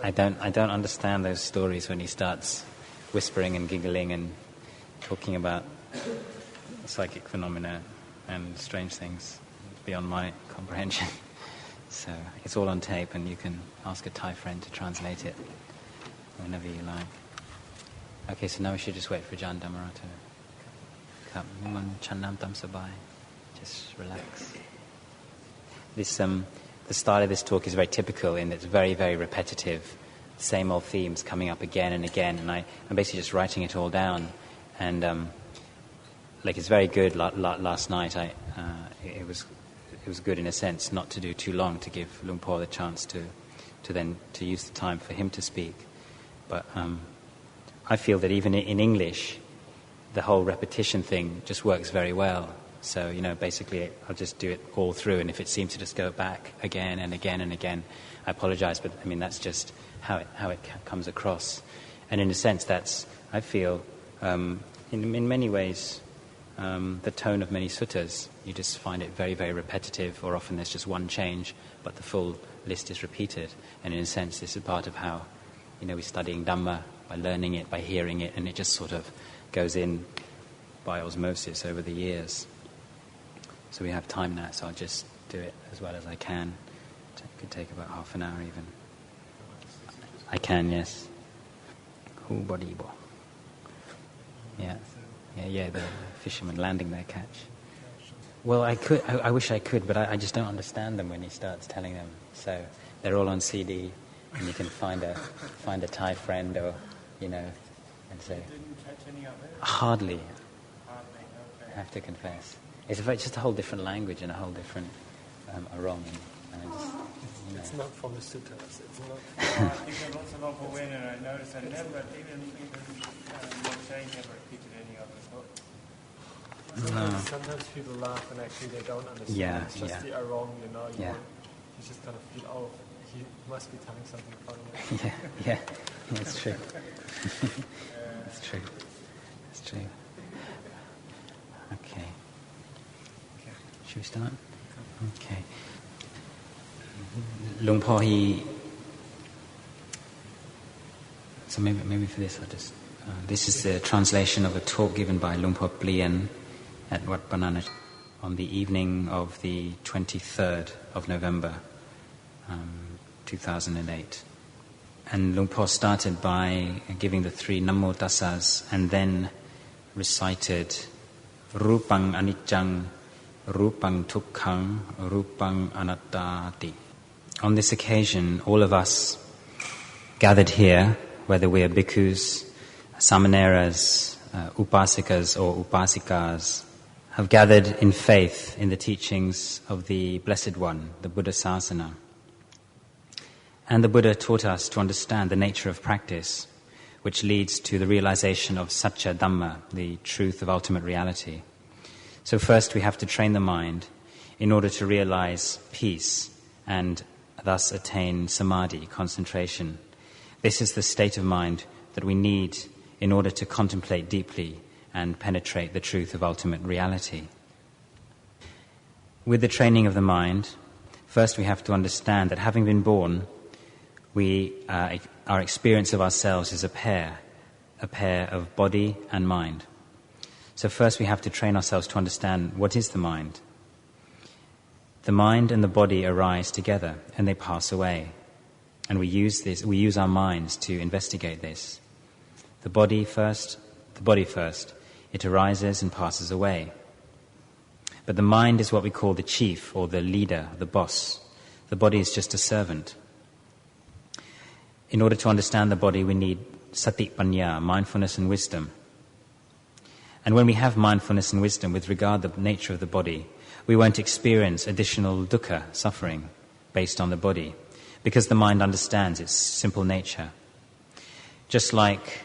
I don't understand those stories when he starts whispering and giggling and talking about psychic phenomena and strange things beyond my comprehension. So it's all on tape, and you can ask a Thai friend to translate it whenever you like. Okay, so now we should just wait for Ajahn Dhammara to come. Channam tam sabai. Just relax. This the style of this talk is very typical in that it's very, very repetitive. Same old themes coming up again and again, and I'm basically just writing it all down. And it's very good. Last night, it was good in a sense not to do too long, to give Luang Por the chance to use the time for him to speak. But I feel that even in English, the whole repetition thing just works very well. So, basically I'll just do it all through, and if it seems to just go back again and again and again, I apologize, but that's just how it comes across. And in a sense, that's, I feel, in many ways, the tone of many suttas. You just find it very, very repetitive, or often there's just one change, but the full list is repeated. And in a sense, this is part of how, we're studying Dhamma, by learning it, by hearing it, and it just sort of goes in by osmosis over the years. So we have time now, so I'll just do it as well as I can. It could take about half an hour even. I can, yes. Yeah, the fishermen landing their catch. Well, I wish I could, but I just don't understand them when he starts telling them. So they're all on CD, and you can find a Thai friend, or, and say... Didn't catch any of it? Hardly. Okay. I have to confess. It's just a whole different language and a whole different arong. It's not from the suttas. It's not. I think there are lots of people when, and I noticed I never, even Moshe never repeated any of it. No. Sometimes people laugh and actually they don't understand. Yeah, it's just the arong, You just kind of feel, he must be telling something funny. Yeah, it's true. It's true. It's true. Okay. Should we start? Okay. Luang Por, so maybe for this I'll just... this is the translation of a talk given by Luang Por Plien at Wat Aranyawiwake on the evening of the 23rd of November, 2008. And Luang Por started by giving the 3 Namo Tassas and then recited Rupang Anicchang, Rupang Tukkhang, Rupang Anattati. On this occasion, all of us gathered here, whether we are bhikkhus, samaneras, upasikas or upasikas, have gathered in faith in the teachings of the Blessed One, the Buddha Sasana. And the Buddha taught us to understand the nature of practice, which leads to the realization of Satya Dhamma, the truth of ultimate reality. So first we have to train the mind in order to realize peace and thus attain samadhi, concentration. This is the state of mind that we need in order to contemplate deeply and penetrate the truth of ultimate reality. With the training of the mind, first we have to understand that having been born, our experience of ourselves is a pair of body and mind. So first we have to train ourselves to understand what is the mind. The mind and the body arise together and they pass away. And we use our minds to investigate this. The body first, it arises and passes away. But the mind is what we call the chief or the leader, the boss. The body is just a servant. In order to understand the body, we need sati panya, mindfulness and wisdom. And when we have mindfulness and wisdom with regard to the nature of the body, we won't experience additional dukkha, suffering, based on the body, because the mind understands its simple nature. Just like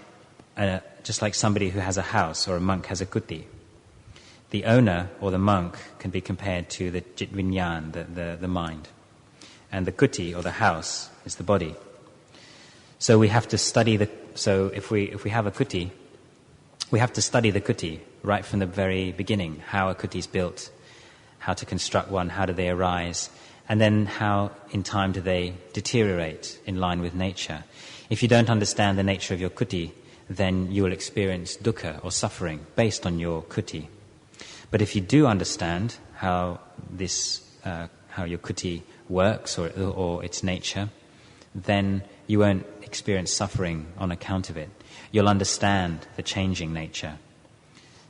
somebody who has a house or a monk has a kuti. The owner or the monk can be compared to the jit vinyan, the mind. And the kuti or the house is the body. So we have to study if we have a kuti, we have to study the kuti right from the very beginning, how a kuti is built, how to construct one, how do they arise, and then how in time do they deteriorate in line with nature. If you don't understand the nature of your kuti, then you will experience dukkha or suffering based on your kuti. But if you do understand how your kuti works or its nature, then you won't experience suffering on account of it. You'll understand the changing nature.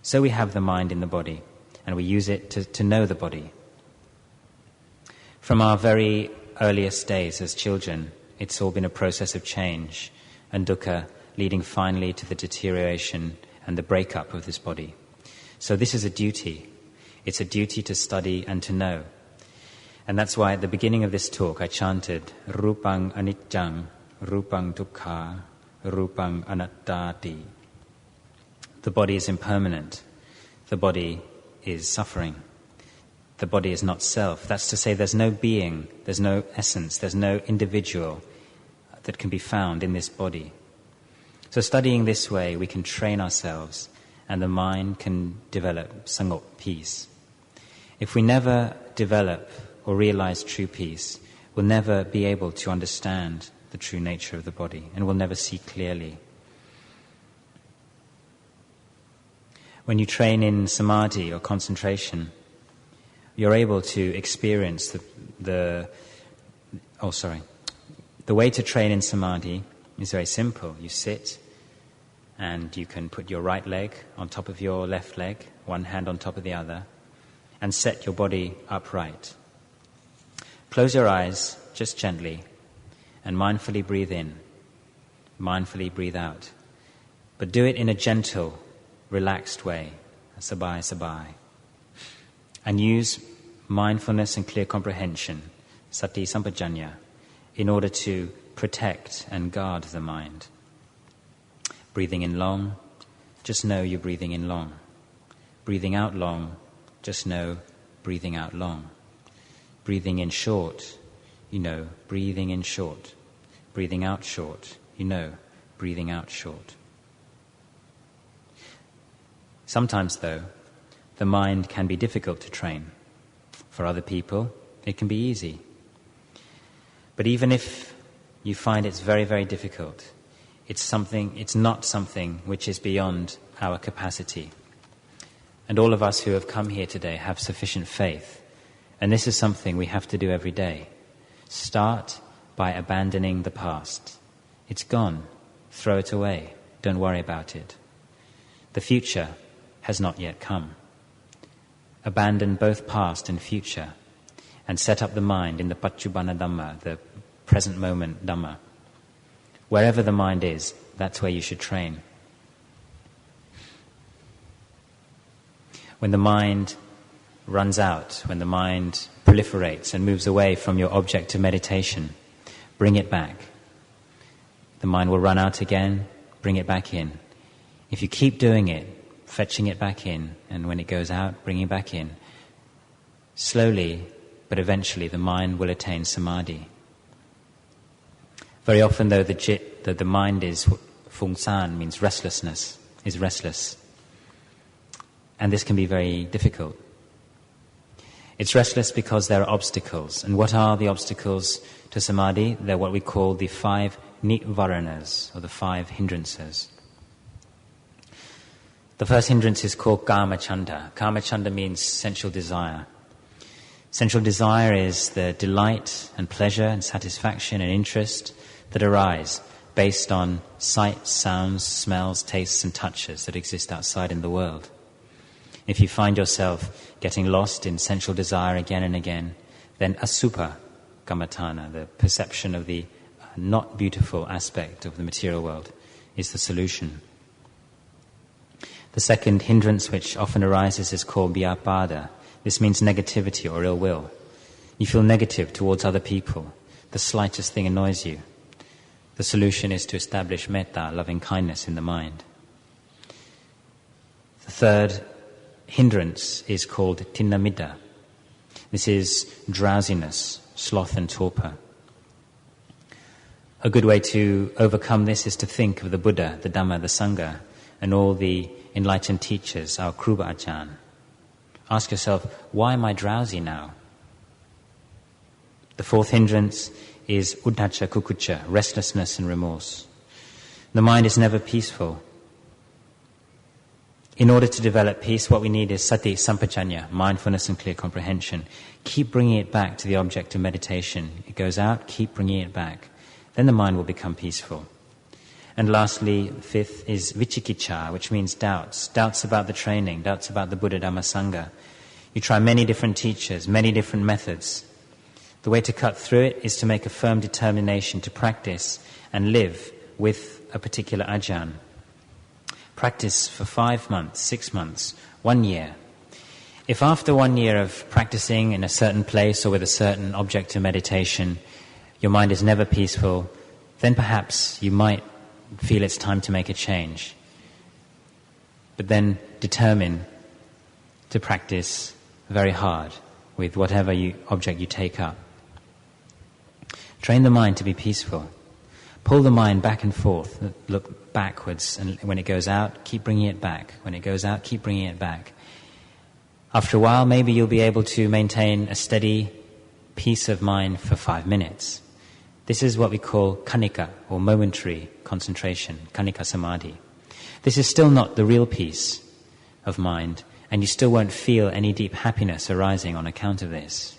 So we have the mind in the body, and we use it to know the body. From our very earliest days as children, it's all been a process of change and dukkha, leading finally to the deterioration and the breakup of this body. So this is a duty. It's a duty to study and to know. And that's why at the beginning of this talk I chanted, Rupang Anicchang, Rupang Dukkha, Rupang Anattati. The body is impermanent. The body is suffering. The body is not self. That's to say there's no being, there's no essence, there's no individual that can be found in this body. So studying this way, we can train ourselves and the mind can develop sangok, peace. If we never develop or realize true peace, we'll never be able to understand the true nature of the body and we'll never see clearly. When you train in samadhi or concentration, you're able to experience the way to train in samadhi is very simple. You sit and you can put your right leg on top of your left leg, one hand on top of the other, and set your body upright. Close your eyes just gently and mindfully breathe in, mindfully breathe out. But do it in a gentle, relaxed way, sabai sabai. And use mindfulness and clear comprehension, sati sampajanya, in order to protect and guard the mind. Breathing in long, just know you're breathing in long. Breathing out long, just know breathing out long. Breathing in short, you know, breathing in short. Breathing out short, you know, breathing out short. Sometimes, though, the mind can be difficult to train. For other people, it can be easy. But even if you find it's very, very difficult, it's not something which is beyond our capacity. And all of us who have come here today have sufficient faith. And this is something we have to do every day. Start by abandoning the past. It's gone. Throw it away. Don't worry about it. The future has not yet come. Abandon both past and future and set up the mind in the Paccuppanna Dhamma, the present moment Dhamma. Wherever the mind is, that's where you should train. When the mind runs out, when the mind proliferates and moves away from your object of meditation, bring it back. The mind will run out again, bring it back in. If you keep doing it, fetching it back in, and when it goes out, bringing it back in, slowly, but eventually the mind will attain samadhi. Very often, though, the mind is fungsan, means restlessness, is restless. And this can be very difficult. It's restless because there are obstacles. And what are the obstacles to samadhi? They're what we call the 5 nivaranas, or the 5 hindrances. The first hindrance is called kamachanda. Kamachanda means sensual desire. Sensual desire is the delight and pleasure and satisfaction and interest that arise based on sights, sounds, smells, tastes and touches that exist outside in the world. If you find yourself getting lost in sensual desire again and again, then asubha kammatthana, the perception of the not beautiful aspect of the material world, is the solution. The second hindrance which often arises is called vyapada. This means negativity or ill will. You feel negative towards other people. The slightest thing annoys you. The solution is to establish metta, loving kindness, in the mind. The third hindrance is called tinnamidda. This is drowsiness, sloth and torpor. A good way to overcome this is to think of the Buddha, the Dhamma, the Sangha, and all the enlightened teachers, our Kruba Ajahn. Ask yourself, why am I drowsy now? The fourth hindrance is uddhacca kukucca, restlessness and remorse. The mind is never peaceful. In order to develop peace, what we need is sati sampajanya, mindfulness and clear comprehension. Keep bringing it back to the object of meditation. It goes out, keep bringing it back. Then the mind will become peaceful. And lastly, fifth is vicikicca, which means doubts. Doubts about the training, doubts about the Buddha Dhamma Sangha. You try many different teachers, many different methods. The way to cut through it is to make a firm determination to practice and live with a particular ajahn. Practice for 5 months, 6 months, 1 year. If after 1 year of practicing in a certain place or with a certain object of meditation, your mind is never peaceful, then perhaps you might feel it's time to make a change. But then determine to practice very hard with whatever object you take up. Train the mind to be peaceful. Pull the mind back and forth, look backwards, and when it goes out, keep bringing it back. When it goes out, keep bringing it back. After a while, maybe you'll be able to maintain a steady peace of mind for 5 minutes. This is what we call khanika, or momentary concentration, khanika samadhi. This is still not the real peace of mind, and you still won't feel any deep happiness arising on account of this.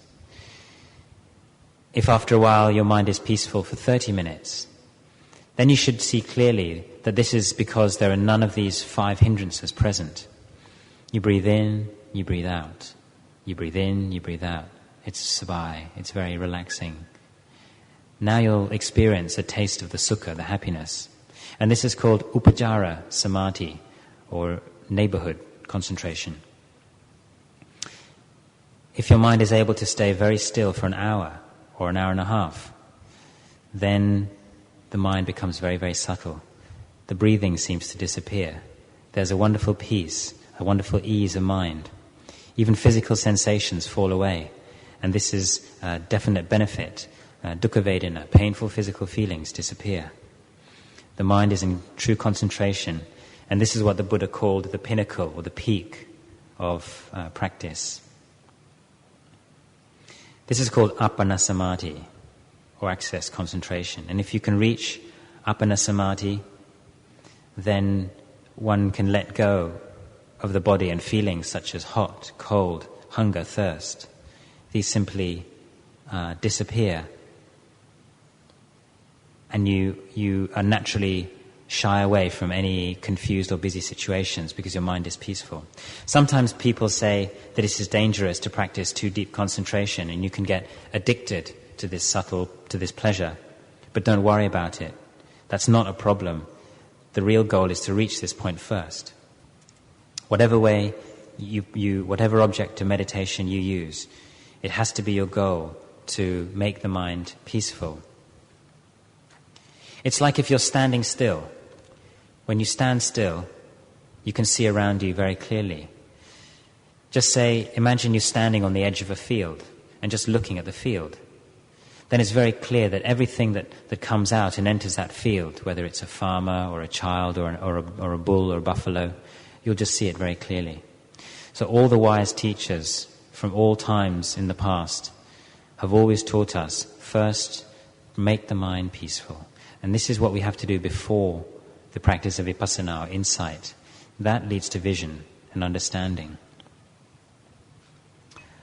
If after a while your mind is peaceful for 30 minutes, then you should see clearly that this is because there are none of these 5 hindrances present. You breathe in, you breathe out. You breathe in, you breathe out. It's sabai, it's very relaxing. Now you'll experience a taste of the sukha, the happiness. And this is called upajara samadhi, or neighborhood concentration. If your mind is able to stay very still for an hour or an hour and a half, then the mind becomes very, very subtle. The breathing seems to disappear. There's a wonderful peace, a wonderful ease of mind. Even physical sensations fall away. And this is a definite benefit. Dukkha Vedana, painful physical feelings disappear. The mind is in true concentration. And this is what the Buddha called the pinnacle or the peak of practice. This is called appana samadhi, or access concentration. And if you can reach appana samadhi, then one can let go of the body and feelings such as hot, cold, hunger, thirst. These simply disappear. And you are naturally shy away from any confused or busy situations because your mind is peaceful. Sometimes people say that it is dangerous to practice too deep concentration and you can get addicted to this pleasure. But don't worry about it. That's not a problem. The real goal is to reach this point first. Whatever way whatever object of meditation you use, it has to be your goal to make the mind peaceful. It's like if you're standing still. When you stand still, you can see around you very clearly. Just imagine you're standing on the edge of a field and just looking at the field. Then it's very clear that everything that comes out and enters that field, whether it's a farmer or a child or a bull or a buffalo, you'll just see it very clearly. So all the wise teachers from all times in the past have always taught us, first, make the mind peaceful. And this is what we have to do before the practice of vipassana, or insight. That leads to vision and understanding.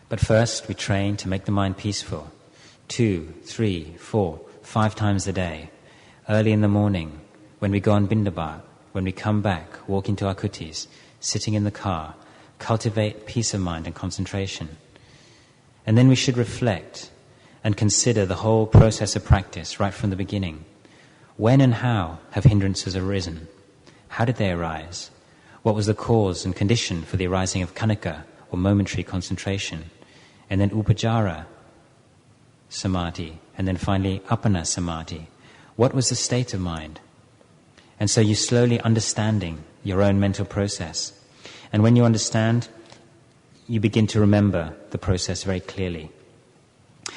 But first, we train to make the mind peaceful. 2, 3, 4, 5 times a day. Early in the morning, when we go on bindabat, when we come back, walk into our kutis, sitting in the car, cultivate peace of mind and concentration. And then we should reflect and consider the whole process of practice right from the beginning. When and how have hindrances arisen? How did they arise? What was the cause and condition for the arising of khanika, or momentary concentration? And then upajara samadhi, and then finally appana samadhi. What was the state of mind? And so you're slowly understanding your own mental process. And when you understand, you begin to remember the process very clearly.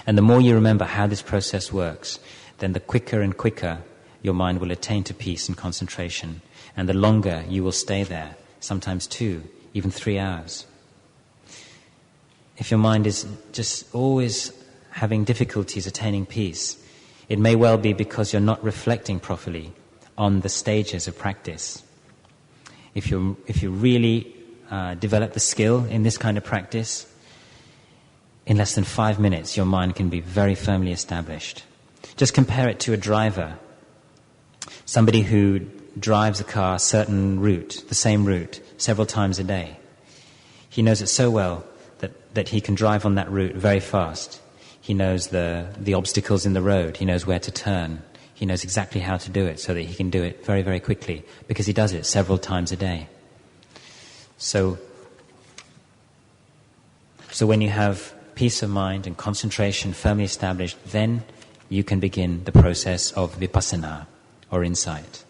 And the more you remember how this process works, then the quicker and quicker your mind will attain to peace and concentration. And the longer you will stay there, sometimes 2, even 3 hours. If your mind is just always having difficulties attaining peace, it may well be because you're not reflecting properly on the stages of practice. If you really develop the skill in this kind of practice, in less than 5 minutes your mind can be very firmly established. Just compare it to a driver, somebody who drives a car a certain route, the same route, several times a day. He knows it so well that he can drive on that route very fast. He knows the obstacles in the road. He knows where to turn. He knows exactly how to do it so that he can do it very, very quickly because he does it several times a day. So when you have peace of mind and concentration firmly established, then you can begin the process of vipassana, or insight.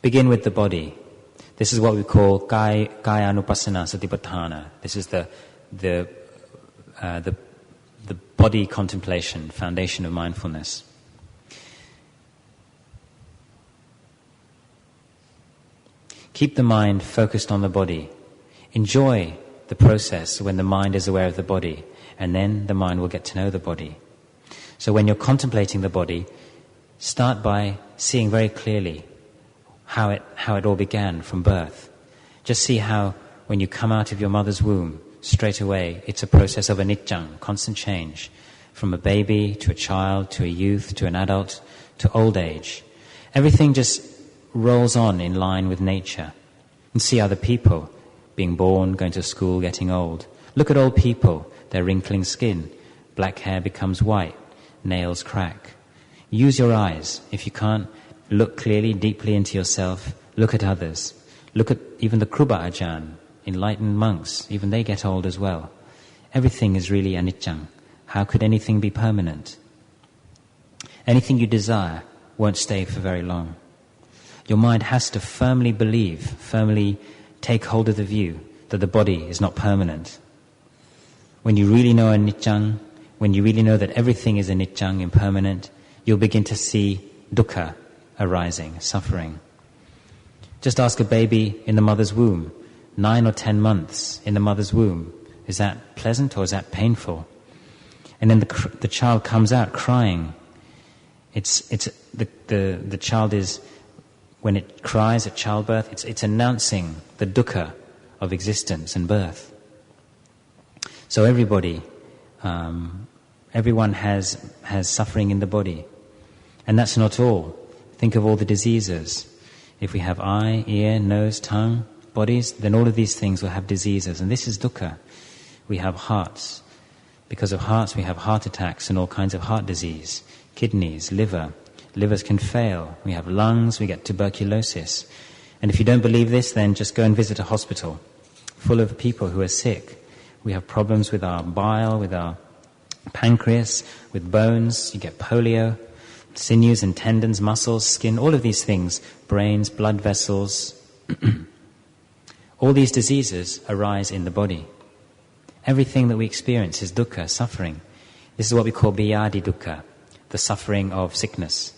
Begin with the body. This is what we call kaya anupassana satipatthana. This is the body contemplation, foundation of mindfulness. Keep the mind focused on the body. Enjoy the process when the mind is aware of the body, and then the mind will get to know the body. So when you're contemplating the body, start by seeing very clearly how it all began from birth. Just see how when you come out of your mother's womb, straight away it's a process of anicca, constant change, from a baby to a child to a youth to an adult to old age. Everything just rolls on in line with nature. And see other people being born, going to school, getting old. Look at old people, their wrinkling skin, black hair becomes white, nails crack. Use your eyes. If you can't look clearly, deeply into yourself, look at others. Look at even the Kruba Ajahn, enlightened monks, even they get old as well. Everything is really anicca. How could anything be permanent? Anything you desire won't stay for very long. Your mind has to firmly believe, firmly take hold of the view that the body is not permanent. When you really know anicca, when you really know that everything is anicca, impermanent, you'll begin to see dukkha arising, suffering. Just ask a baby in the mother's womb, 9 or 10 months in the mother's womb. Is that pleasant or is that painful? And then the child comes out crying. The child is, when it cries at childbirth, it's announcing the dukkha of existence and birth. So everyone has suffering in the body. And that's not all. Think of all the diseases. If we have eye, ear, nose, tongue, bodies, then all of these things will have diseases. And this is dukkha. We have hearts. Because of hearts, we have heart attacks and all kinds of heart disease. Kidneys, liver. Livers can fail. We have lungs, we get tuberculosis. And if you don't believe this, then just go and visit a hospital full of people who are sick. We have problems with our bile, with our pancreas, with bones. You get polio, sinews and tendons, muscles, skin, all of these things, brains, blood vessels. All these diseases arise in the body. Everything that we experience is dukkha, suffering. This is what we call biyadi dukkha, the suffering of sickness.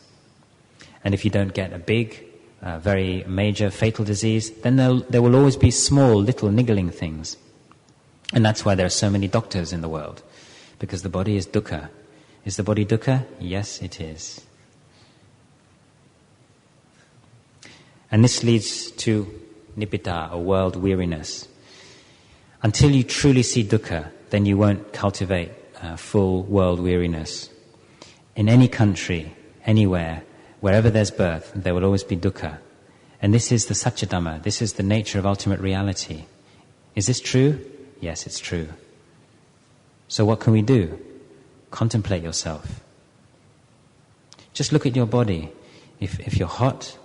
And if you don't get a big, very major, fatal disease, then there will always be small, little, niggling things. And that's why there are so many doctors in the world, because the body is dukkha. Is the body dukkha? Yes, it is. And this leads to nibbita, or world weariness. Until you truly see dukkha, then you won't cultivate full world weariness. In any country, anywhere, wherever there's birth, there will always be dukkha. And this is the Satya Dhamma. This is the nature of ultimate reality. Is this true? Yes, it's true. So what can we do? Contemplate yourself. Just look at your body. If you're hot,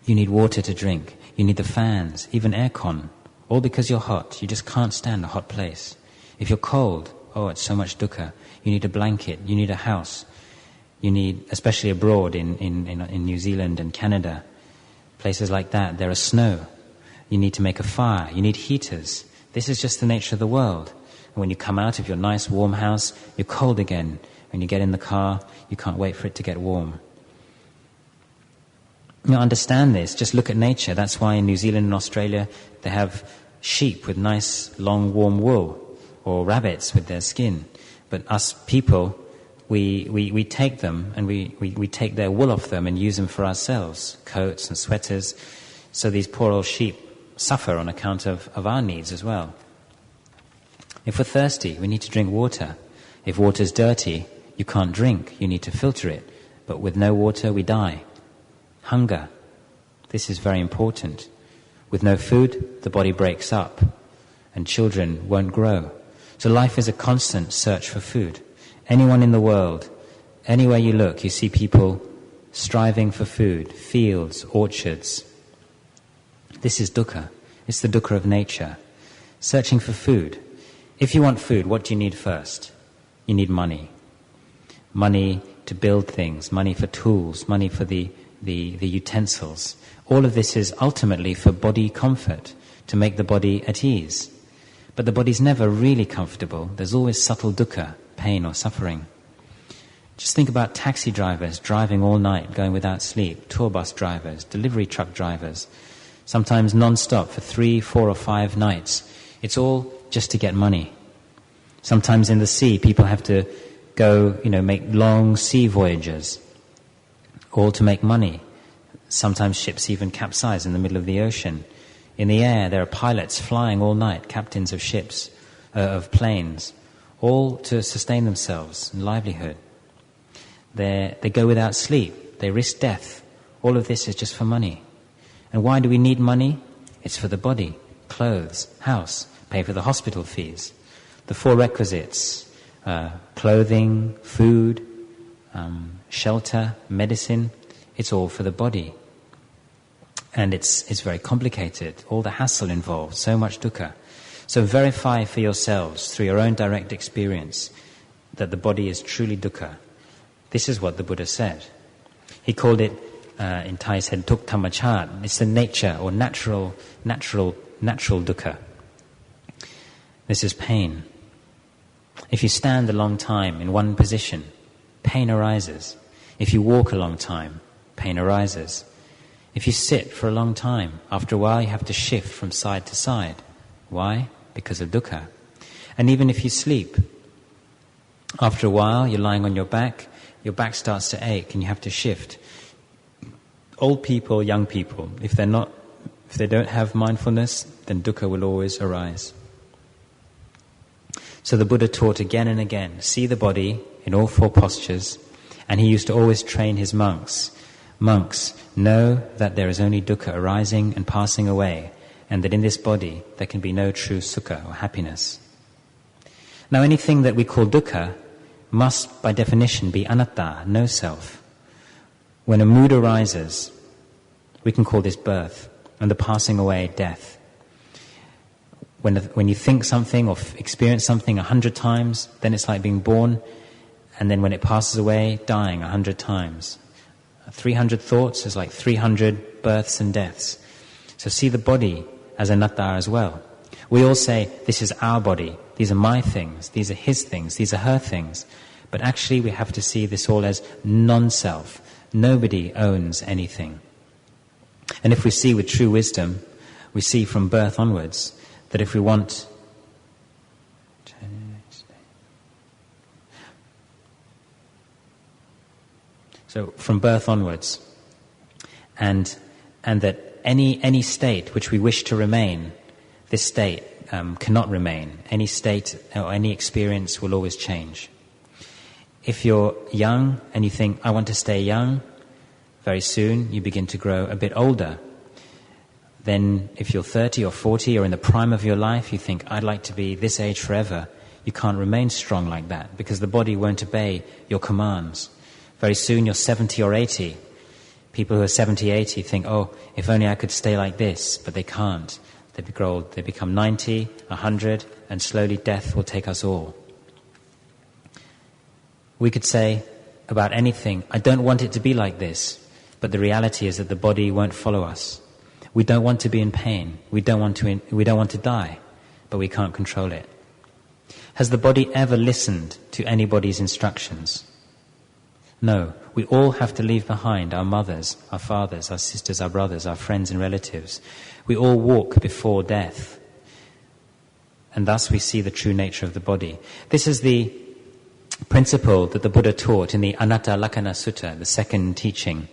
you need water to drink. You need the fans, even aircon. All because you're hot. You just can't stand a hot place. If you're cold, oh, it's so much dukkha. You need a blanket. You need a house. You need, especially abroad in New Zealand and Canada, places like that, there is snow. You need to make a fire. You need heaters. This is just the nature of the world. And when you come out of your nice warm house, you're cold again. When you get in the car, you can't wait for it to get warm. You understand this. Just look at nature. That's why in New Zealand and Australia, they have sheep with nice, long, warm wool, or rabbits with their skin. But us people, we take them and we take their wool off them and use them for ourselves, coats and sweaters. So these poor old sheep suffer on account of our needs as well. If we're thirsty, we need to drink water. If water's dirty, you can't drink, you need to filter it. But with no water, we die. Hunger. This is very important. With no food, the body breaks up and children won't grow. So life is a constant search for food. Anyone in the world, anywhere you look, you see people striving for food, fields, orchards. This is dukkha. It's the dukkha of nature. Searching for food. If you want food, what do you need first? You need money. Money to build things, money for tools, money for the utensils. All of this is ultimately for body comfort, to make the body at ease. But the body's never really comfortable. There's always subtle dukkha, pain or suffering. Just think about taxi drivers driving all night, going without sleep, tour bus drivers, delivery truck drivers, sometimes non-stop for 3, 4 or 5 nights. It's all just to get money. Sometimes in the sea, people have to go, make long sea voyages, all to make money. Sometimes ships even capsize in the middle of the ocean. In the air, there are pilots flying all night, captains of ships, of planes, all to sustain themselves and livelihood. They go without sleep. They risk death. All of this is just for money. And why do we need money? It's for the body, clothes, house, pay for the hospital fees. The 4 requisites, clothing, food, shelter, medicine, it's all for the body. And it's very complicated, all the hassle involved, so much dukkha. So verify for yourselves, through your own direct experience, that the body is truly dukkha. This is what the Buddha said. He called it, in Thai said, tuk Nanachat. It's the nature or natural dukkha. This is pain. If you stand a long time in one position, pain arises. If you walk a long time, pain arises. If you sit for a long time, after a while you have to shift from side to side. Why? Because of dukkha. And even if you sleep, after a while you're lying on your back starts to ache and you have to shift. Old people, young people, if they don't have mindfulness, then dukkha will always arise. So the Buddha taught again and again, see the body in all 4 postures, and he used to always train his monks. Monks, know that there is only dukkha arising and passing away, and that in this body there can be no true sukha or happiness. Now anything that we call dukkha must by definition be anatta, no self. When a mood arises, we can call this birth, and the passing away, death. When you think something or experience something 100 times, then it's like being born, and then when it passes away, dying 100 times. 300 thoughts is like 300 births and deaths. So see the body as anatta as well. We all say, this is our body, these are my things, these are his things, these are her things. But actually we have to see this all as non-self. Nobody owns anything. And if we see with true wisdom, we see from birth onwards, that if we want from birth onwards, and that any state which we wish to remain, this state cannot remain. Any state or any experience will always change. If you're young and you think, I want to stay young, very soon you begin to grow a bit older. Then if you're 30 or 40 or in the prime of your life, you think, I'd like to be this age forever. You can't remain strong like that because the body won't obey your commands. Very soon you're 70 or 80. People who are 70, 80 think, if only I could stay like this, but they can't. They grow old, they become 90, 100, and slowly death will take us all. We could say about anything, I don't want it to be like this, but the reality is that the body won't follow us. We don't want to be in pain. We don't want to die, but we can't control it. Has the body ever listened to anybody's instructions? No. We all have to leave behind our mothers, our fathers, our sisters, our brothers, our friends and relatives. We all walk before death. and thus we see the true nature of the body. This is the principle that the Buddha taught in the Anatta Lakkhana Sutta, the second teaching.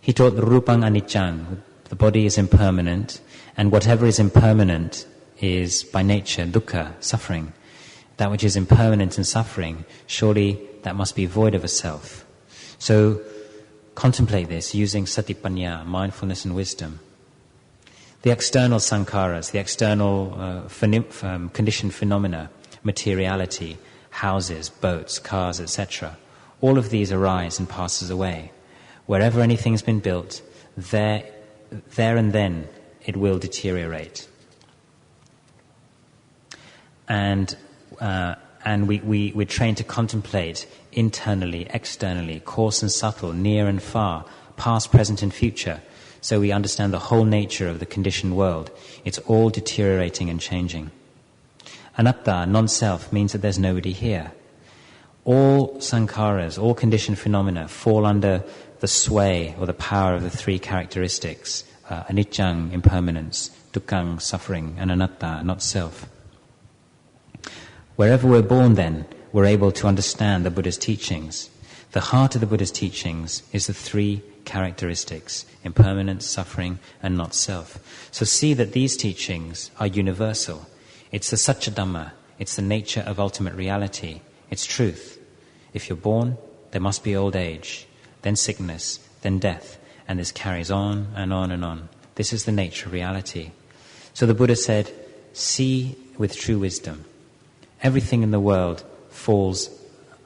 He taught the Rupang Aniccan, the body is impermanent, and whatever is impermanent is by nature dukkha, suffering. That which is impermanent and suffering, surely that must be void of a self. So contemplate this using satipanya, mindfulness and wisdom. The external sankharas, the external conditioned phenomena, materiality, houses, boats, cars, etc., all of these arise and passes away. Wherever anything's been built, there and then it will deteriorate. And we're trained to contemplate internally, externally, coarse and subtle, near and far, past, present and future, so we understand the whole nature of the conditioned world. It's all deteriorating and changing. Anatta, non-self, means that there's nobody here. All sankharas, all conditioned phenomena fall under the sway or the power of the three characteristics, aniccaṃ, impermanence, dukkhaṃ, suffering, and anatta, not self. Wherever we're born then, we're able to understand the Buddha's teachings. The heart of the Buddha's teachings is the three characteristics, impermanence, suffering, and not self. So see that these teachings are universal. It's the Satcha Dhamma, it's the nature of ultimate reality, it's truth. If you're born, there must be old age, then sickness, then death, and this carries on and on and on. This is the nature of reality. So the Buddha said, see with true wisdom. Everything in the world falls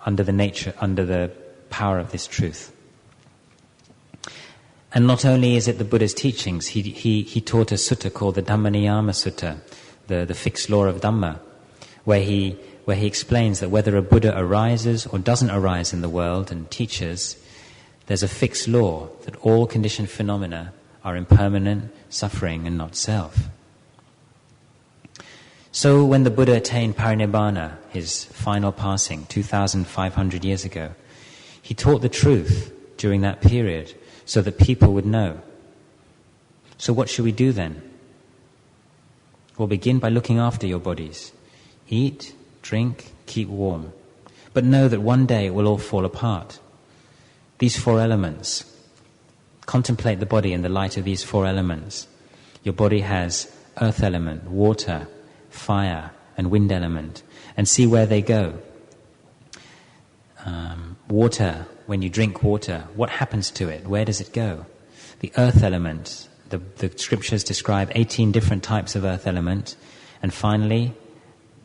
under the power of this truth. And not only is it the Buddha's teachings, he taught a sutta called the Dhammaniyama Sutta, the fixed law of Dhamma, where he explains that whether a Buddha arises or doesn't arise in the world and teaches, there's a fixed law that all conditioned phenomena are impermanent, suffering, and not self. So when the Buddha attained parinibbana, his final passing, 2,500 years ago, he taught the truth during that period so that people would know. So what should we do then? Well, begin by looking after your bodies. Eat, drink, keep warm. But know that one day it will all fall apart. These four elements. Contemplate the body in the light of these four elements. Your body has earth element, water, fire, and wind element, and see where they go. Water, when you drink water, what happens to it? Where does it go? The earth element, the scriptures describe 18 different types of earth element, and finally,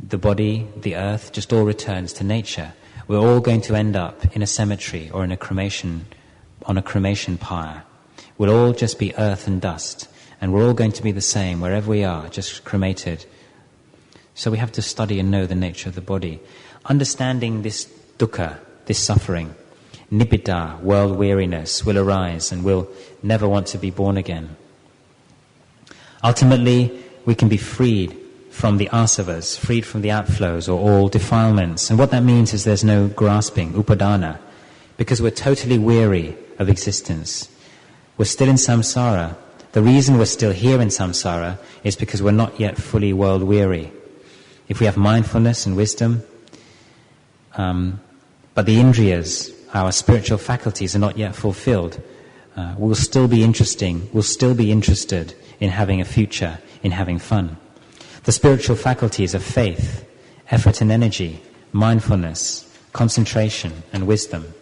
the body, the earth, just all returns to nature. We're all going to end up in a cemetery or on a cremation pyre. We'll all just be earth and dust, and we're all going to be the same wherever we are, just cremated. So we have to study and know the nature of the body. Understanding this dukkha, this suffering, nibbida, world weariness, will arise and we'll never want to be born again. Ultimately, we can be freed from the asavas, freed from the outflows or all defilements. And what that means is there's no grasping, upadana, because we're totally weary of existence. We're still in samsara. The reason we're still here in samsara is because we're not yet fully world weary. If we have mindfulness and wisdom, but the indriyas, our spiritual faculties, are not yet fulfilled, we'll still be interested in having a future, in having fun. The spiritual faculties of faith, effort and energy, mindfulness, concentration and wisdom.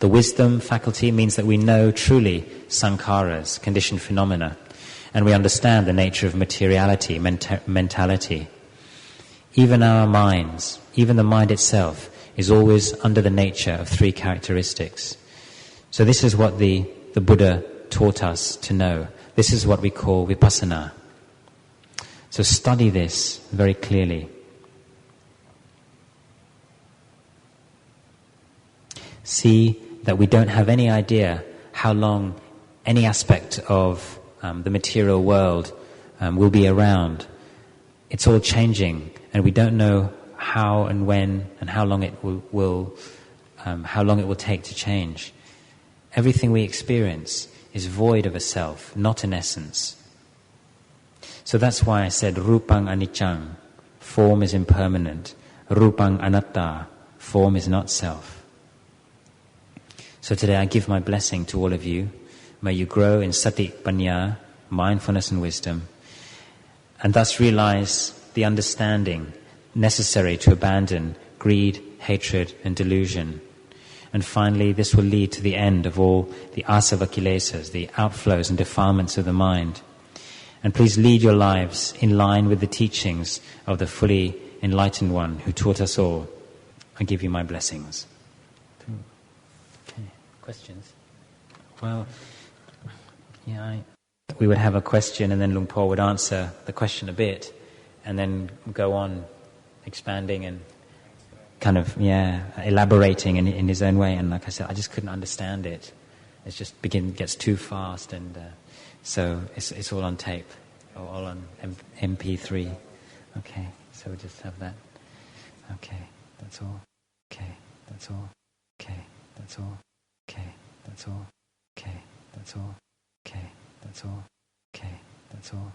The wisdom faculty means that we know truly sankharas, conditioned phenomena, and we understand the nature of materiality, mentality. Even our minds, even the mind itself, is always under the nature of three characteristics. So this is what the Buddha taught us to know. This is what we call vipassana. So study this very clearly. See that we don't have any idea how long any aspect of the material world will be around. It's all changing, and we don't know how and when and how long it will take to change. Everything we experience is void of a self, not an essence. So that's why I said rupang aniccaṃ. form is impermanent. Rupang anatta, form is not self. So today I give my blessing to all of you. May you grow in sati panya, mindfulness and wisdom, and thus realize the understanding necessary to abandon greed, hatred and delusion. And finally, this will lead to the end of all the asava kilesas, the outflows and defilements of the mind. And please lead your lives in line with the teachings of the fully enlightened one who taught us all. I give you my blessings. Okay, questions? Well, yeah, we would have a question and then Luang Por would answer the question a bit and then go on expanding and kind of, elaborating in his own way. And like I said, I just couldn't understand it. It just gets too fast, and so it's all on tape, or all on MP3. Okay, so we'll just have that. Okay, that's all. Okay, that's all. Okay, that's all. Okay, that's all. Okay, that's all. Okay, that's all. Okay, that's all.